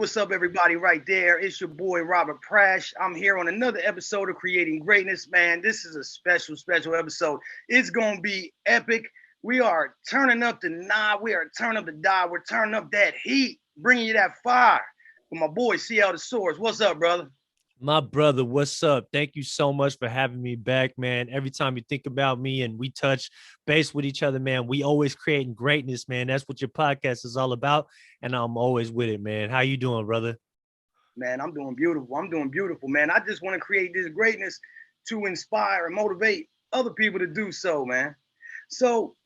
What's up, everybody, right there? It's your boy, Robert Prash. I'm here on another episode of Creating Greatness, man. This is a special episode. It's going to be epic. We are turning up the knob. We are turning up the dial. We're turning up that heat, bringing you that fire. With my boy, CL the Source. What's up, brother? My brother, what's up? Thank you so much for having me back, man. Every time you think about me and we touch base with each other, man, we always creating greatness, man. That's what your podcast is all about, and I'm always with it, man. How you doing, brother? Man, I'm doing beautiful. I'm doing beautiful, man. I just want to create this greatness to inspire and motivate other people to do so, man. So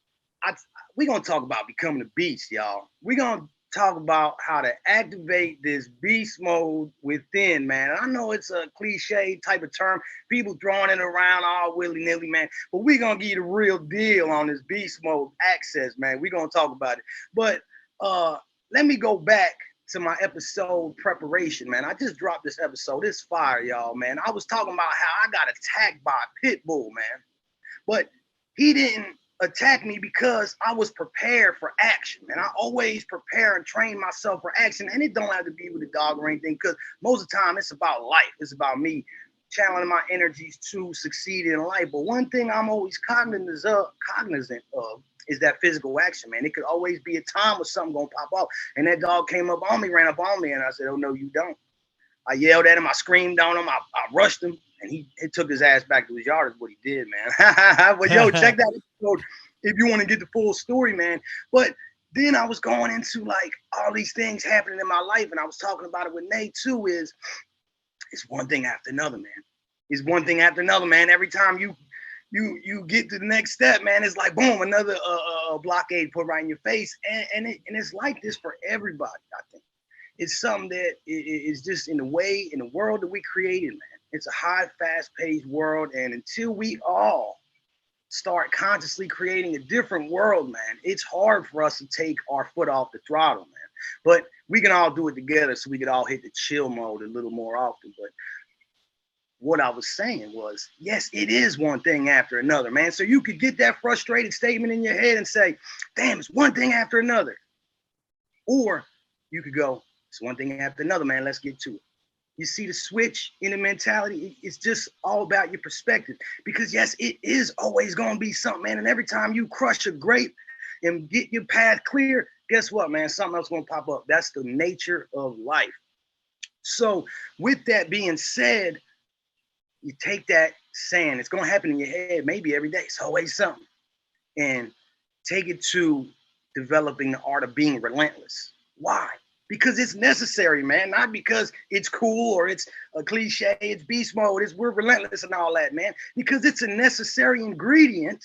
I, we're gonna talk about becoming a beast, y'all. We're gonna talk about how to activate this beast mode within, man. I know it's a cliche type of term, people throwing it around all willy-nilly, man. But we're gonna give you the real deal on this beast mode access, man. We're gonna talk about it. But uh let me go back to my episode preparation, man. I just dropped this episode. It's fire, y'all, man. I was talking about how I got attacked by a pit bull, man. But he didn't attack me because I was prepared for action, man. I always prepare and train myself for action, and it don't have to be with a dog or anything, because most of the time it's about life. It's about me channeling my energies to succeed in life. But one thing I'm always cognizant of is that physical action, man. It could always be a time where something gonna pop up, and that dog came up on me, ran up on me, and I said, "Oh no, you don't." I yelled at him. I screamed on him. I rushed him, and he took his ass back to his yard. Is what he did, man. But yo, check that episode if you want to get the full story, man. But then I was going into like all these things happening in my life, and I was talking about it with Nate too. It's one thing after another, man. It's one thing after another, man. Every time you get to the next step, man, it's like boom, another blockade put right in your face, and it's like this for everybody. I think it's something that is just in the way, in the world that we created, man. It's a high, fast-paced world, and until we all start consciously creating a different world, man, it's hard for us to take our foot off the throttle, man. But we can all do it together, so we could all hit the chill mode a little more often. But what I was saying was, yes, it is one thing after another, man. So you could get that frustrated statement in your head and say, damn, it's one thing after another. Or you could go, it's one thing after another, man. Let's get to it. You see the switch in the mentality? It's just all about your perspective. Because yes, it is always going to be something, man. And every time you crush a grape and get your path clear, guess what, man? Something else going to pop up. That's the nature of life. So with that being said, you take that saying, it's going to happen in your head maybe every day. It's always something. And take it to developing the art of being relentless. Why? Because it's necessary, man. Not because it's cool or it's a cliche, it's beast mode, it's we're relentless and all that, man. Because it's a necessary ingredient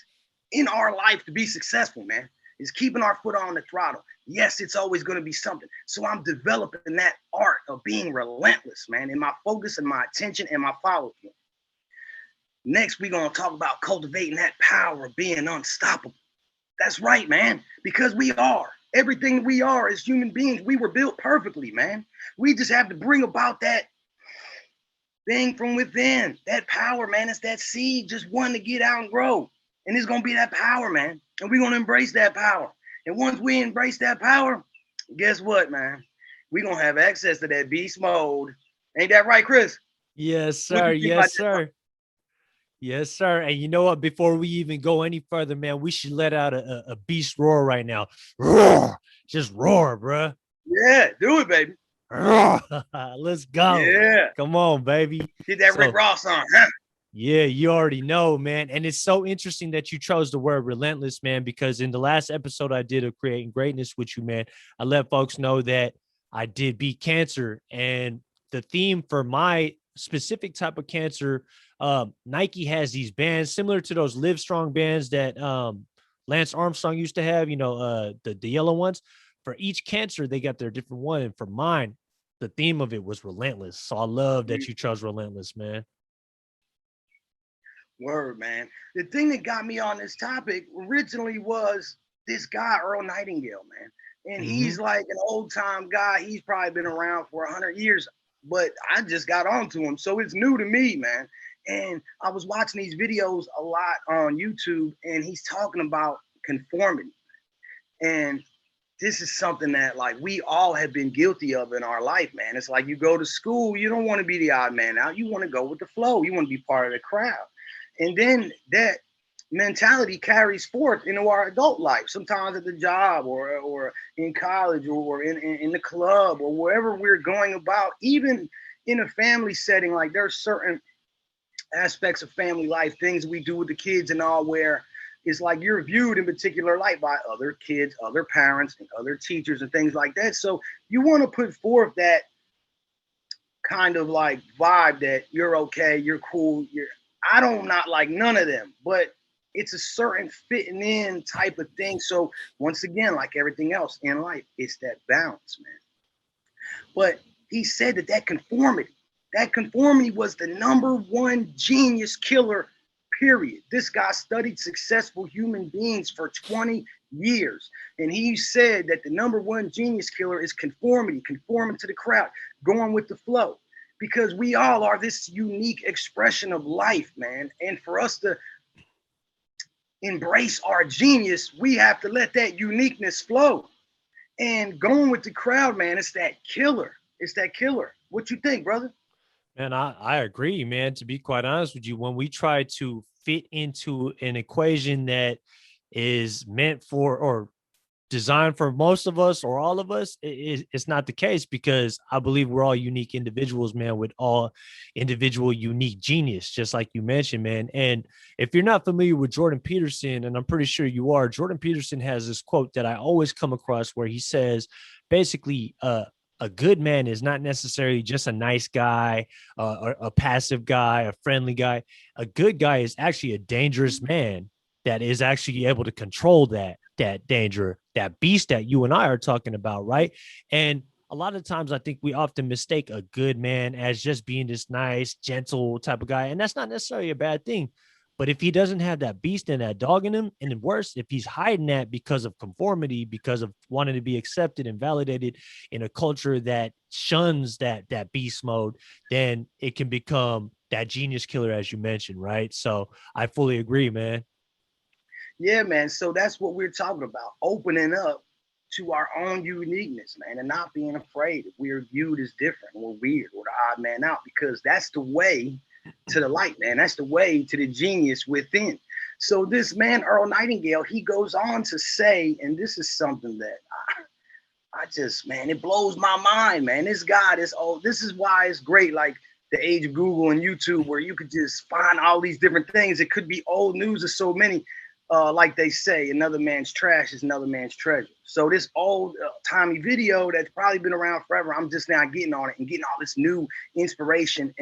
in our life to be successful, man. Is keeping our foot on the throttle. Yes, it's always going to be something. So I'm developing that art of being relentless, man, in my focus and my attention and my follow through. Next, we're going to talk about cultivating that power of being unstoppable. That's right, man, because we are. Everything we are as human beings, we were built perfectly, man. We just have to bring about that thing from within, that power, man. It's that seed just wanting to get out and grow. And it's going to be that power, man. And we're going to embrace that power. And once we embrace that power, guess what, man? We're going to have access to that beast mode. Ain't that right, Chris? Yes, What do sir. you think about Yes, sir. Yes, sir. And you know what? Before we even go any further, man, we should let out a beast roar right now. Roar. Just roar, bruh. that? Yeah, do it, baby. Roar. Let's go. Yeah. Come on, baby. Get that Rick So, Ross on. yeah, you already know, man. And it's so interesting that you chose the word relentless, man, because in the last episode I did of Creating Greatness with you, man, I let folks know that I did beat cancer. And the theme for my specific type of cancer, Nike has these bands similar to those Live Strong bands that Lance Armstrong used to have, the yellow ones. For each cancer, they got their different one. And for mine, the theme of it was relentless. So I love that you chose relentless, man. Word, man. The thing that got me on this topic originally was this guy, Earl Nightingale, man. And he's Hmm. like an old time guy. He's probably been around for 100 years, but I just got onto him. So it's new to me, man. And I was watching these videos a lot on YouTube, and he's talking about conformity. And this is something that like we all have been guilty of in our life, man. It's like you go to school, you don't want to be the odd man out. You want to go with the flow. You want to be part of the crowd. And then that mentality carries forth into our adult life, sometimes at the job or in college or in the club or wherever we're going about, even in a family setting. Like there's certain aspects of family life, things we do with the kids and all, where it's like you're viewed in particular light by other kids, other parents, and other teachers and things like that. So you want to put forth that kind of like vibe that you're okay, you're cool, you're I don't not like none of them, but it's a certain fitting in type of thing. So once again, like everything else in life, it's that balance, man. But he said that conformity was the number one genius killer, period. This guy studied successful human beings for 20 years. And he said that the number one genius killer is conformity, conforming to the crowd, going with the flow. Because we all are this unique expression of life, man. And for us to embrace our genius, we have to let that uniqueness flow. And going with the crowd, man, it's that killer. It's that killer. What you think, brother? Man, I agree, man. To be quite honest with you, when we try to fit into an equation that is meant for or designed for most of us or all of us, it's not the case, because I believe we're all unique individuals, man, with all individual unique genius, just like you mentioned, man. And if you're not familiar with Jordan Peterson, and I'm pretty sure you are, Jordan Peterson has this quote that I always come across where he says basically, a good man is not necessarily just a nice guy, a passive guy, a friendly guy. A good guy is actually a dangerous man that is actually able to control that danger, that beast that you and I are talking about, right? And a lot of times I think we often mistake a good man as just being this nice, gentle type of guy. And that's not necessarily a bad thing. But if he doesn't have that beast and that dog in him, and worse, if he's hiding that because of conformity, because of wanting to be accepted and validated in a culture that shuns that beast mode, then it can become that genius killer, as you mentioned, right? So I fully agree, man. Yeah, man. So that's what we're talking about. Opening up to our own uniqueness, man, and not being afraid if we're viewed as different or weird or the odd man out, because that's the way to the light, man. That's the way to the genius within. So this man, Earl Nightingale, he goes on to say, and this is something that I just, man, it blows my mind, man. This guy, this old, this is why it's great, like the age of Google and YouTube, where you could just find all these different things. It could be old news of so many. Like they say, another man's trash is another man's treasure. So this old timey video that's probably been around forever, I'm just now getting on it and getting all this new inspiration,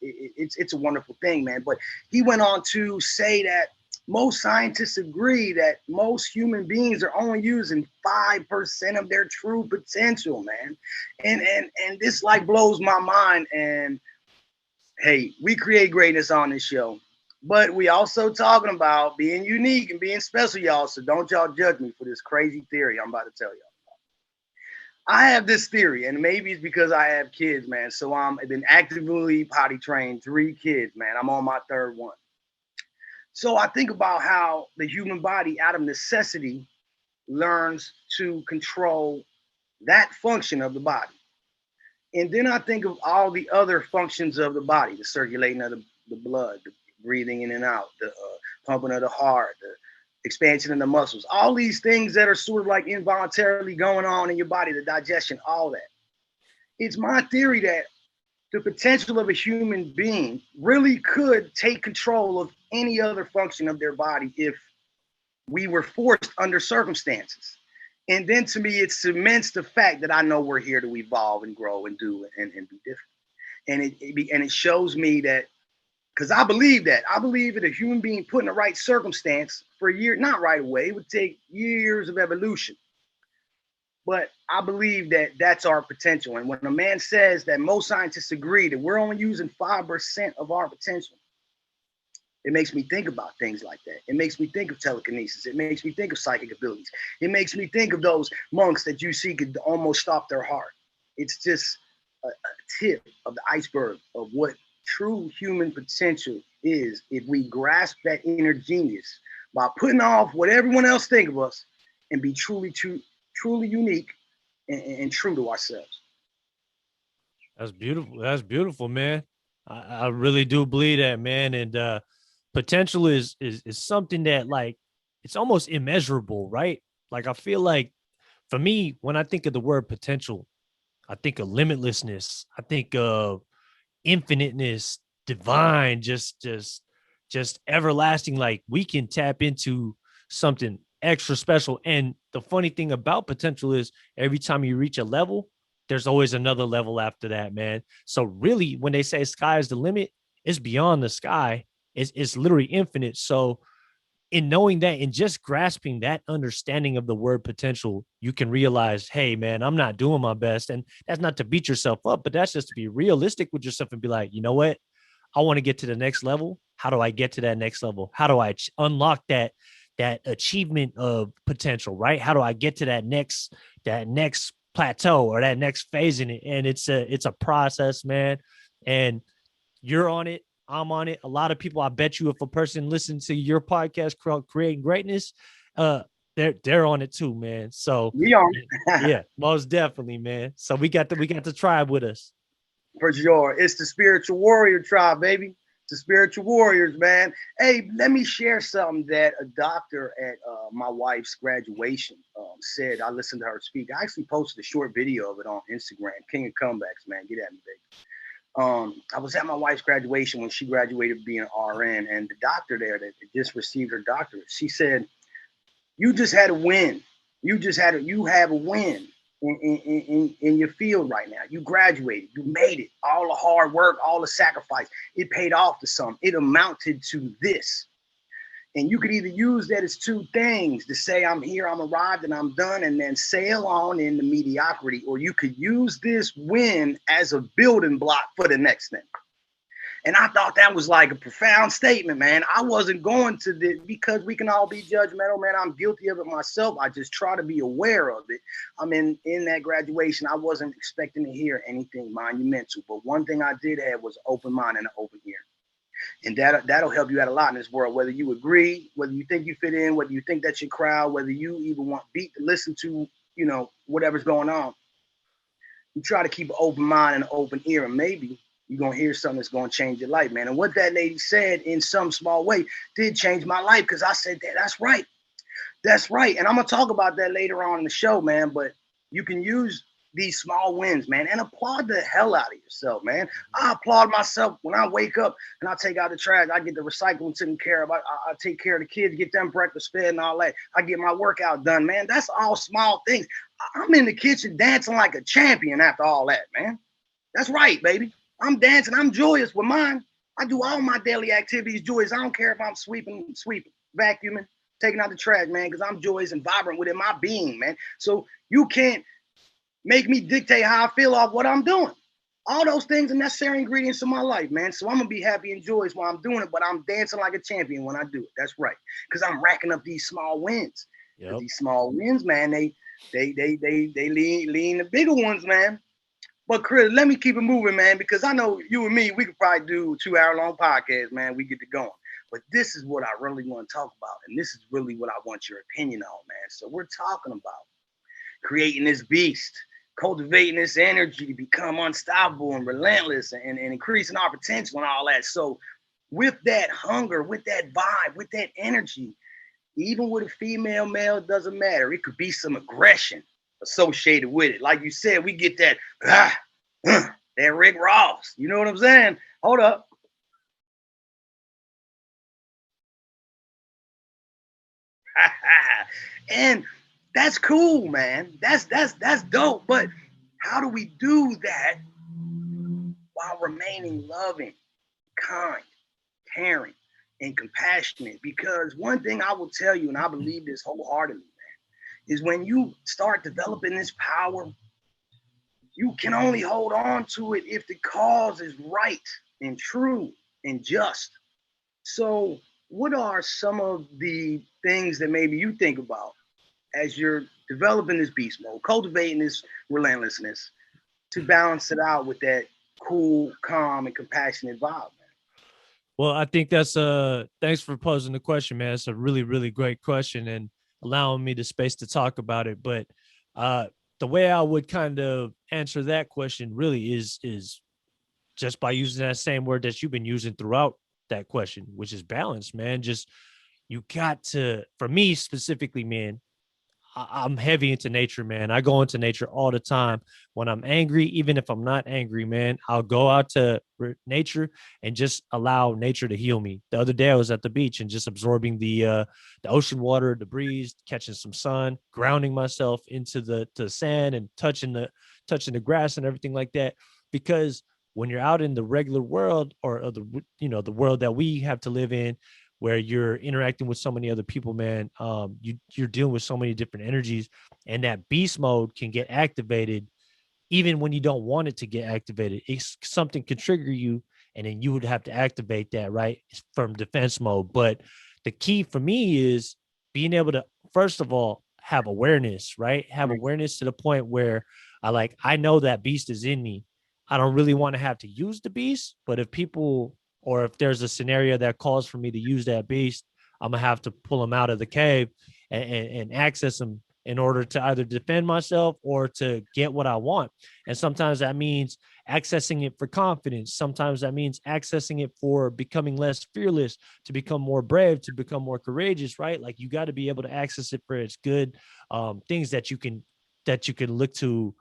it's a wonderful thing, man. But he went on to say that most scientists agree that most human beings are only using 5% of their true potential, man. And this like blows my mind. And hey, we create greatness on this show, but we also talking about being unique and being special, y'all. So don't y'all judge me for this crazy theory I'm about to tell y'all. I have this theory, and maybe it's because I have kids, man. So I've been actively potty trained 3 kids, man. I'm on my third one. So I think about how the human body, out of necessity, learns to control that function of the body. And then I think of all the other functions of the body, the circulating of the blood, the breathing in and out, the pumping of the heart, the expansion of the muscles, all these things that are sort of like involuntarily going on in your body, the digestion, all that. It's my theory that the potential of a human being really could take control of any other function of their body if we were forced under circumstances. And then to me, it cements the fact that I know we're here to evolve and grow and do and be different. And it shows me that, because I believe that. I believe that a human being put in the right circumstance for a year, not right away, it would take years of evolution. But I believe that that's our potential. And when a man says that most scientists agree that we're only using 5% of our potential, it makes me think about things like that. It makes me think of telekinesis. It makes me think of psychic abilities. It makes me think of those monks that you see could almost stop their heart. It's just a tip of the iceberg of what true human potential is if we grasp that inner genius by putting off what everyone else think of us and be truly unique and true to ourselves. That's beautiful. That's beautiful, man. I really do believe that, man. And potential is something that like it's almost immeasurable, right? Like I feel like for me, when I think of the word potential, I think of limitlessness. I think of infiniteness, divine, just everlasting. Like we can tap into something extra special. And the funny thing about potential is every time you reach a level, there's always another level after that, man. So really, when they say sky is the limit, it's beyond the sky. It's literally infinite. So in knowing that and just grasping that understanding of the word potential, you can realize, hey, man, I'm not doing my best. And that's not to beat yourself up, but that's just to be realistic with yourself and be like, you know what? I want to get to the next level. How do I get to that next level? How do I unlock that achievement of potential, right? How do I get to that next plateau or that next phase in it? And it's a process, man. And you're on it. I'm on it. A lot of people, I bet you, if a person listens to your podcast, Creating Greatness, uh, they're on it too, man. So We on. yeah, most definitely, man. So we got the tribe with us. For sure. It's the spiritual warrior tribe, baby. The spiritual warriors, man. Hey, let me share something that a doctor at my wife's graduation said. I listened to her speak. I actually posted a short video of it on Instagram. King of Comebacks, man. Get at me, baby. I was at my wife's graduation when she graduated being an RN, and the doctor there that just received her doctorate, she said, "You just had a win. You have a win in your field right now. You graduated. You made it. All the hard work, all the sacrifice, it paid off to some. It amounted to this." And you could either use that as two things to say, I'm here, I'm arrived, and I'm done, and then sail on into mediocrity. Or you could use this win as a building block for the next thing. And I thought that was like a profound statement, man. I wasn't going to this because we can all be judgmental, man. I'm guilty of it myself. I just try to be aware of it. I mean, in that graduation, I wasn't expecting to hear anything monumental. But one thing I did have was an open mind and an open ear. And that'll help you out a lot in this world, whether you agree, whether you think you fit in, whether you think that's your crowd, whether you even want beat to listen to, whatever's going on. You try to keep an open mind and an open ear, and maybe you're gonna hear something that's gonna change your life, man. And what that lady said in some small way did change my life, because I said that's right. That's right. And I'm gonna talk about that later on in the show, man. But you can use these small wins, man, and applaud the hell out of yourself, man. I applaud myself when I wake up and I take out the trash. I get the recycling taken care of. I take care of the kids, get them breakfast fed and all that. I get my workout done, man. That's all small things. I'm in the kitchen dancing like a champion after all that, man. That's right, baby. I'm dancing. I'm joyous with mine. I do all my daily activities joyous. I don't care if I'm sweeping, vacuuming, taking out the trash, man, because I'm joyous and vibrant within my being, man. So you can't make me dictate how I feel off what I'm doing. All those things are necessary ingredients of my life, man. So I'm gonna be happy and joyous while I'm doing it, but I'm dancing like a champion when I do it. That's right, because I'm racking up these small wins. Yep. These small wins, man, they lean the bigger ones, man. But Chris, let me keep it moving, man, because I know you and me, we could probably do a 2-hour long podcast, man. We get to going. But this is what I really want to talk about, and this is really what I want your opinion on, man. So we're talking about creating this beast, cultivating this energy to become unstoppable and relentless, and increasing our potential and all that. So with that hunger, with that vibe, with that energy, even with a female, male, it doesn't matter. It could be some aggression associated with it. Like you said, we get that, that Rick Ross. You know what I'm saying? Hold up. And that's cool, man. That's dope. But how do we do that while remaining loving, kind, caring, and compassionate? Because one thing I will tell you, and I believe this wholeheartedly, man, is when you start developing this power, you can only hold on to it if the cause is right and true and just. So, what are some of the things that maybe you think about as you're developing this beast mode, cultivating this relentlessness to balance it out with that cool, calm, and compassionate vibe, man? Well, I think that's thanks for posing the question, man. It's a really, really great question. And allowing me the space to talk about it. But uh, the way I would kind of answer that question really is just by using that same word that you've been using throughout that question, which is balance, man. Just you got to, for me specifically, man, I'm heavy into nature, man. I go into nature all the time. When I'm angry, even if I'm not angry, man, I'll go out to nature and just allow nature to heal me. The other day, I was at the beach and just absorbing the ocean water, the breeze, catching some sun, grounding myself into the sand and touching the grass and everything like that. Because when you're out in the regular world or the world that we have to live in, where you're interacting with so many other people, man. You're dealing with so many different energies, and that beast mode can get activated even when you don't want it to get activated. It's something could trigger you, and then you would have to activate that, right? From defense mode. But the key for me is being able to, first of all, have awareness, right? Have awareness to the point where I know that beast is in me. I don't really want to have to use the beast, but if people or if there's a scenario that calls for me to use that beast, I'm gonna have to pull them out of the cave and access them in order to either defend myself or to get what I want. And sometimes that means accessing it for confidence. Sometimes that means accessing it for becoming less fearless, to become more brave, to become more courageous, right? Like you got to be able to access it for its good things that you can look to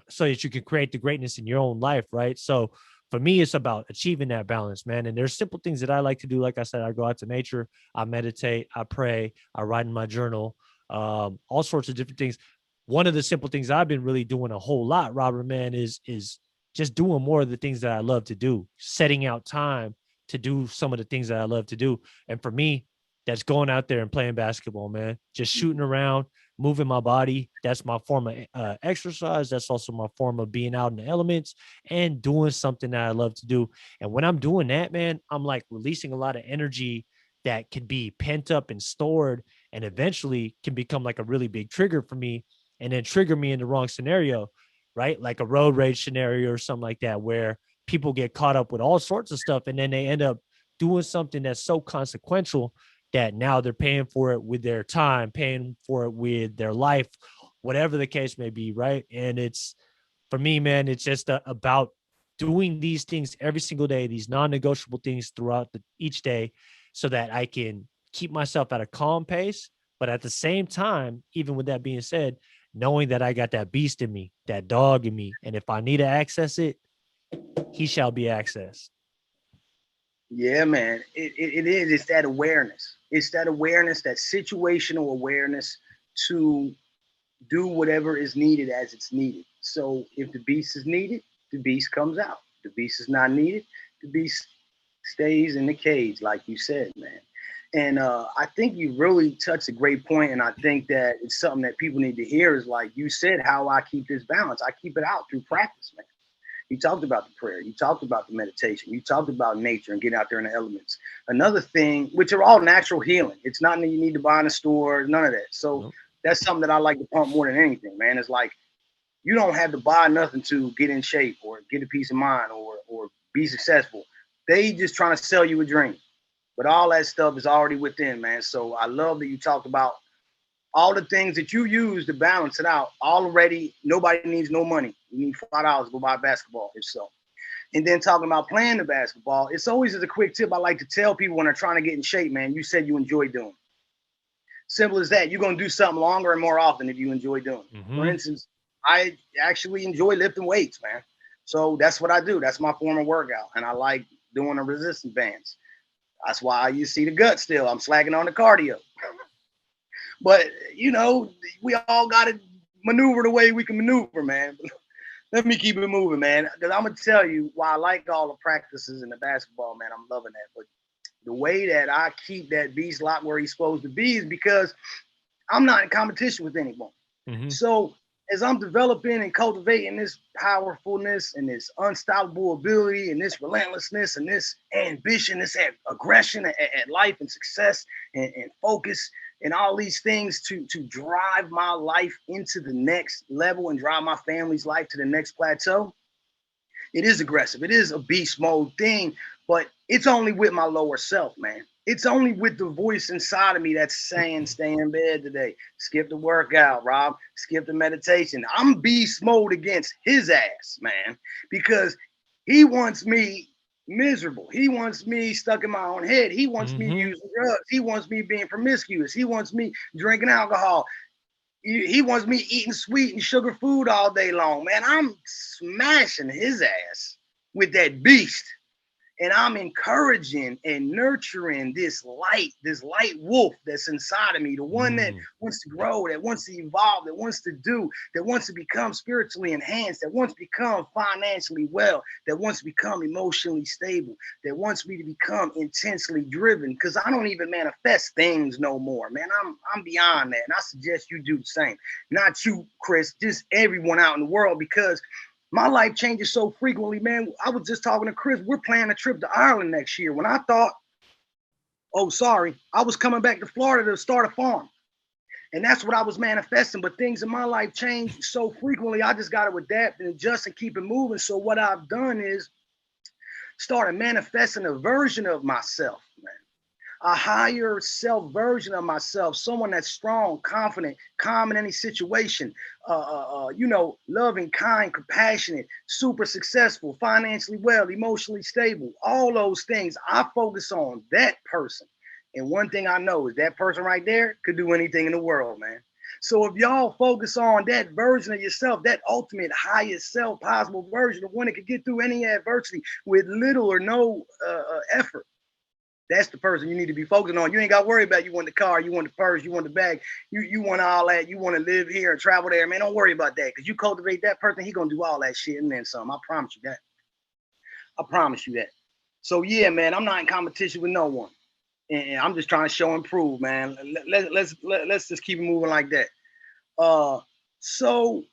so that you can create the greatness in your own life, right? So for me, it's about achieving that balance, man. And there's simple things that I like to do. Like I said, I go out to nature, I meditate, I pray, I write in my journal, all sorts of different things. One of the simple things I've been really doing a whole lot, Robert, man, is just doing more of the things that I love to do, setting out time to do some of the things that I love to do. And for me, that's going out there and playing basketball, man. Just shooting around, moving my body. That's my form of exercise. That's also my form of being out in the elements and doing something that I love to do. And when I'm doing that, man, I'm like releasing a lot of energy that could be pent up and stored and eventually can become like a really big trigger for me and then trigger me in the wrong scenario, right? Like a road rage scenario or something like that, where people get caught up with all sorts of stuff and then they end up doing something that's so consequential that now they're paying for it with their time, paying for it with their life, whatever the case may be, right? And it's for me, man, it's just about doing these things every single day, these non-negotiable things throughout each day, so that I can keep myself at a calm pace. But at the same time, even with that being said, knowing that I got that beast in me, that dog in me, and if I need to access it, he shall be accessed. Yeah, man. It is. It's that awareness. It's that awareness, that situational awareness to do whatever is needed as it's needed. So if the beast is needed, the beast comes out. If the beast is not needed, the beast stays in the cage, like you said, man. And I think you really touched a great point, and I think that it's something that people need to hear. Is like you said, how I keep this balance. I keep it out through practice, man. You talked about the prayer. You talked about the meditation. You talked about nature and getting out there in the elements. Another thing, which are all natural healing. It's not that you need to buy in a store, none of that. So Nope. that's something that I like to pump more than anything, man. It's like you don't have to buy nothing to get in shape or get a peace of mind or be successful. They just trying to sell you a dream. But all that stuff is already within, man. So I love that you talked about all the things that you use to balance it out already. Nobody needs no money. You need $5 to go buy basketball, if so. And then talking about playing the basketball, it's always as a quick tip I like to tell people when they're trying to get in shape, man. You said you enjoy doing. Simple as that. You're gonna do something longer and more often if you enjoy doing it. For Mm-hmm. instance, I actually enjoy lifting weights, man. So that's what I do. That's my form of workout, and I like doing the resistance bands. That's why you see the gut still. I'm slacking on the cardio. But we all got to maneuver the way we can maneuver, man. Let me keep it moving, man. Because I'm gonna tell you why I like all the practices in the basketball, man. I'm loving that. But the way that I keep that beast locked where he's supposed to be is because I'm not in competition with anyone. Mm-hmm. So as I'm developing and cultivating this powerfulness and this unstoppable ability and this relentlessness and this ambition, this aggression at life and success and focus and all these things to drive my life into the next level and drive my family's life to the next plateau, it is aggressive. It is a beast mode thing, but it's only with my lower self, man. It's only with the voice inside of me that's saying, stay in bed today. Skip the workout, Rob. Skip the meditation. I'm beast mode against his ass, man, because he wants me miserable. He wants me stuck in my own head. He wants me Mm-hmm. using drugs. He wants me being promiscuous. He wants me drinking alcohol. He wants me eating sweet and sugar food all day long, man. I'm smashing his ass with that beast, and I'm encouraging and nurturing this light wolf that's inside of me, the one that Mm. wants to grow, that wants to evolve, that wants to do, that wants to become spiritually enhanced, that wants to become financially well, that wants to become emotionally stable, that wants me to become intensely driven. Because I don't even manifest things no more, man. I'm beyond that, and I suggest you do the same. Not you, Chris, just everyone out in the world, because my life changes so frequently, man. I was just talking to Chris. We're planning a trip to Ireland next year. When I thought, oh, sorry, I was coming back to Florida to start a farm. And that's what I was manifesting. But things in my life change so frequently, I just got to adapt and adjust and keep it moving. So what I've done is started manifesting a version of myself, man, a higher self version of myself, someone that's strong, confident, calm in any situation, loving, kind, compassionate, super successful, financially well, emotionally stable, all those things. I focus on that person. And one thing I know is that person right there could do anything in the world, man. So if y'all focus on that version of yourself, that ultimate highest self possible version of one that could get through any adversity with little or no effort, that's the person you need to be focusing on. You ain't got to worry about you want the car, you want the purse, you want the bag, you want all that, you want to live here and travel there. Man, don't worry about that, because you cultivate that person, he gonna do all that shit and then some. I promise you that. I promise you that. So yeah, man, I'm not in competition with no one, and I'm just trying to show and prove, man. Let's just keep it moving like that. Uh, so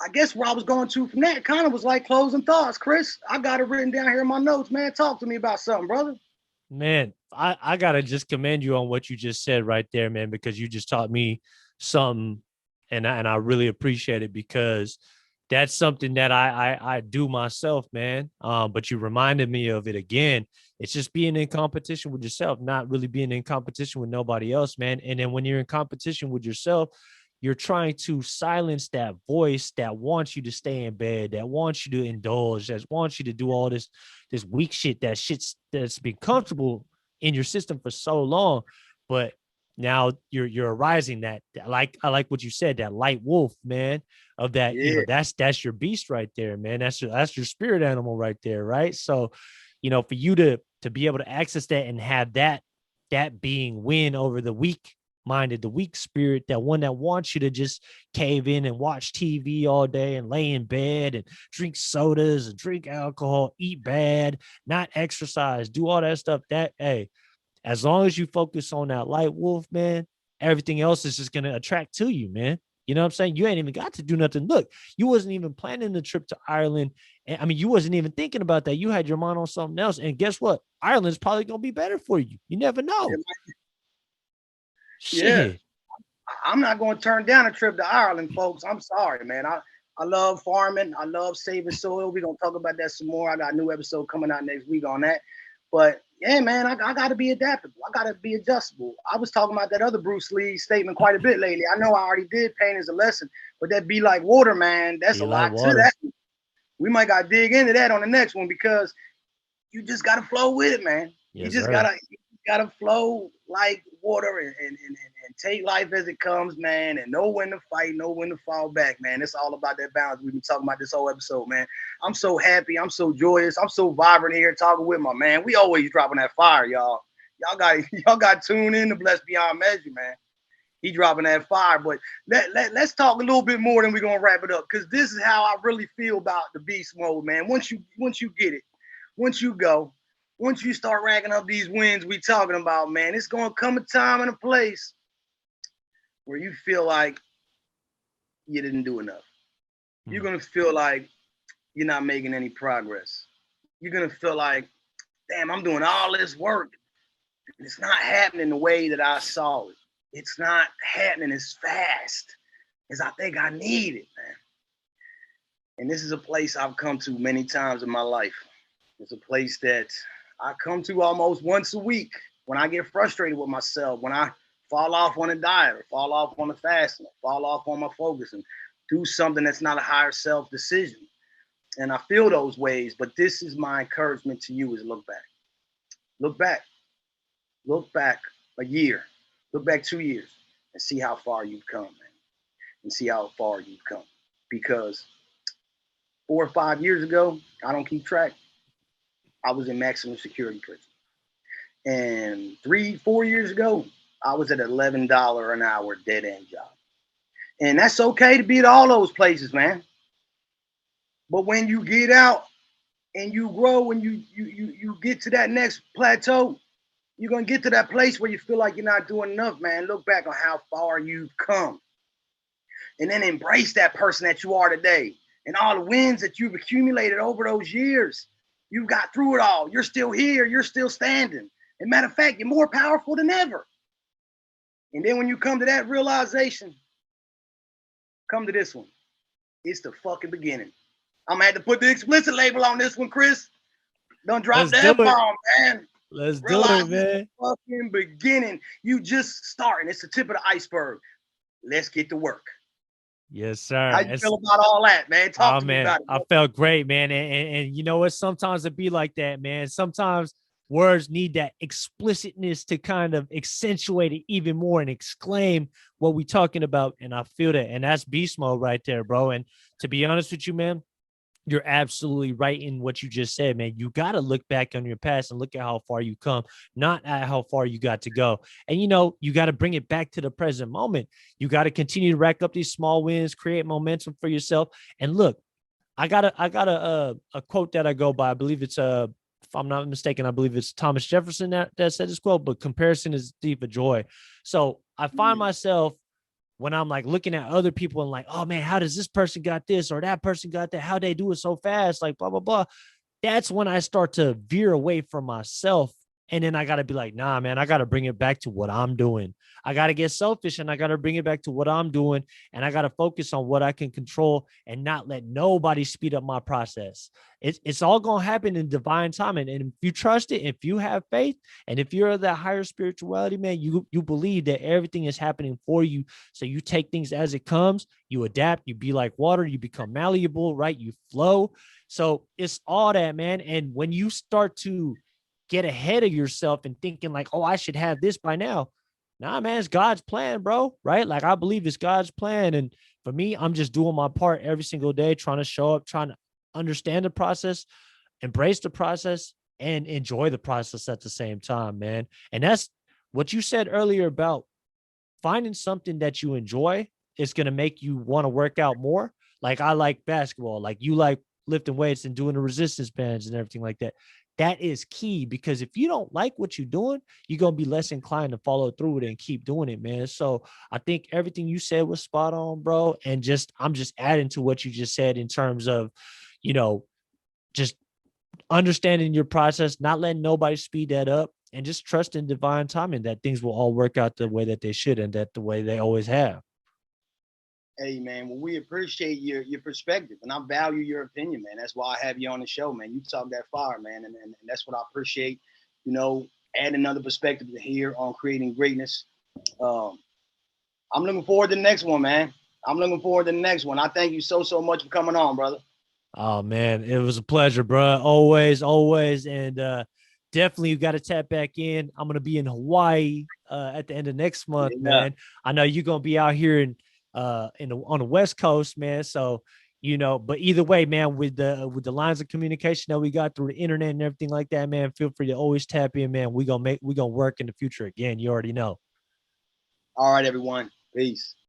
I guess where I was going to from that kind of was like closing thoughts. Chris, I got it written down here in my notes, man. Talk to me about something, brother. Man, I gotta just commend you on what you just said right there, man, because you just taught me something, and I really appreciate it, because that's something that I do myself, man. But you reminded me of it again. It's just being in competition with yourself, not really being in competition with nobody else, man. And then when you're in competition with yourself, you're trying to silence that voice that wants you to stay in bed, that wants you to indulge, that wants you to do all this weak shit, that's been comfortable in your system for so long. But now you're arising that, like, I like what you said, that light wolf, man, of that, Yeah, that's your beast right there, man. That's your spirit animal right there, right? So, for you to be able to access that and have that being win over the weak minded, the weak spirit, that one that wants you to just cave in and watch TV all day and lay in bed and drink sodas and drink alcohol, eat bad, not exercise, do all that stuff. That, hey, as long as you focus on that light wolf, man, everything else is just going to attract to you, man. You know what I'm saying? You ain't even got to do nothing. Look, you wasn't even planning the trip to Ireland. And I mean, you wasn't even thinking about that. You had your mind on something else. And guess what? Ireland's probably going to be better for you. You never know. yeah. Shit. I'm not going to turn down a trip to Ireland, folks. I'm sorry, man. I love farming. I love saving soil. We're going to talk about that some more. I got a new episode coming out next week on that. But yeah, man, I got to be adaptable. I got to be adjustable. I was talking about that other Bruce Lee statement quite a bit lately. I know I already did pain as a lesson, but that be like water, man. That's Be a like lot to water. that. We might got to dig into that on the next one, because you just gotta flow with it, man. You Yes, just sir. gotta flow like water, and take life as it comes, man, and know when to fight, know when to fall back, man. It's all about that balance. We've been talking about this whole episode, man. I'm so happy, I'm so joyous, I'm so vibrant here talking with my man. We always dropping that fire, y'all. Y'all got to tune in to Blessed Beyond Measure, man. He dropping that fire. But let's talk a little bit more, then we're gonna wrap it up. Cause this is how I really feel about the beast mode, man. Once you get it, once you go, once you start racking up these wins we talking about, man, it's gonna come a time and a place where you feel like you didn't do enough. You're Hmm. gonna feel like you're not making any progress. You're gonna feel like, damn, I'm doing all this work, and it's not happening the way that I saw it. It's not happening as fast as I think I need it, man. And this is a place I've come to many times in my life. It's a place that I come to almost once a week. when I get frustrated with myself, when I fall off on a diet or fall off on a fasting, or fall off on my focus and do something that's not a higher self decision. And I feel those ways, but this is my encouragement to you is look back. Look back. Look back a year. Look back 2 years and see how far you've come, man. And see how far you've come. Because 4 or 5 years ago, I don't keep track. I was in maximum security prison. And 3, 4 years ago, I was at $11 an hour dead end job. And that's okay to be at all those places, man. But when you get out and you grow and you get to that next plateau, you're gonna get to that place where you feel like you're not doing enough, man. Look back on how far you've come. And then embrace that person that you are today and all the wins that you've accumulated over those years. You got through it all. You're still here. You're still standing. And matter of fact, you're more powerful than ever. And then when you come to that realization, come to this one. It's the fucking beginning. I'm gonna have to put the explicit label on this one, Chris. Don't drop the F-bomb, man. Let's Realize do it, man. it's the fucking beginning. You just starting. It's the tip of the iceberg. Let's get to work. Yes, sir. How you feel about all that, man? Talk to me Man, about it. I felt great, man. And you know what? Sometimes it be like that, man. Sometimes words need that explicitness to kind of accentuate it even more and exclaim what we talking about. And I feel that. And that's beast mode right there, bro. And to be honest with you, man, you're absolutely right in what you just said, man. You got to look back on your past and look at how far you come, not at how far you got to go. And, you know, you got to bring it back to the present moment. You got to continue to rack up these small wins, create momentum for yourself. And look, I got a quote that I go by. I believe it's if I'm not mistaken, I believe it's Thomas Jefferson that said this quote, but comparison is deep of joy. So I find myself when I'm like looking at other people and like, oh man, how does this person got this or that person got that? How they do it so fast? Like blah, blah, blah. That's when I start to veer away from myself. And then I got to be like, nah, man, I got to bring it back to what I'm doing. I got to get selfish and I got to bring it back to what I'm doing. And I got to focus on what I can control and not let nobody speed up my process. It's all going to happen in divine timing. And if you trust it, if you have faith, and if you're that higher spirituality, man, you believe that everything is happening for you. So you take things as it comes, you adapt, you be like water, you become malleable, right? You flow. So it's all that, man. And when you start to get ahead of yourself and thinking like, oh, I should have this by now. Nah, man, it's God's plan, bro. Right? Like I believe it's God's plan. And for me, I'm just doing my part every single day, trying to show up, trying to understand the process, embrace the process, and enjoy the process at the same time, man. And that's what you said earlier about finding something that you enjoy is going to make you want to work out more. Like I like basketball, like you like lifting weights and doing the resistance bands and everything like that. That is key because if you don't like what you're doing, you're going to be less inclined to follow through with it and keep doing it, man. So I think everything you said was spot on, bro. And just, I'm just adding to what you just said in terms of, you know, just understanding your process, not letting nobody speed that up, and just trust in divine timing that things will all work out the way that they should and that the way they always have. Hey man, well we appreciate your perspective and I value your opinion, man. That's why I have you on the show, man. You talk that fire, man, and that's what I appreciate. You know, add another perspective here on creating greatness. Um, I'm looking forward to the next one, man. I'm looking forward to the next one. I thank you so much for coming on, brother. Oh man, it was a pleasure, bro. Always, always, and definitely you got to tap back in. I'm gonna be in Hawaii at the end of next month, Yeah. man. I know you're gonna be out here on the West Coast, man. So you know, but either way, man, with the lines of communication that we got through the internet and everything like that, man, feel free to always tap in, man. We gonna work in the future again. You already know. All right, everyone. Peace.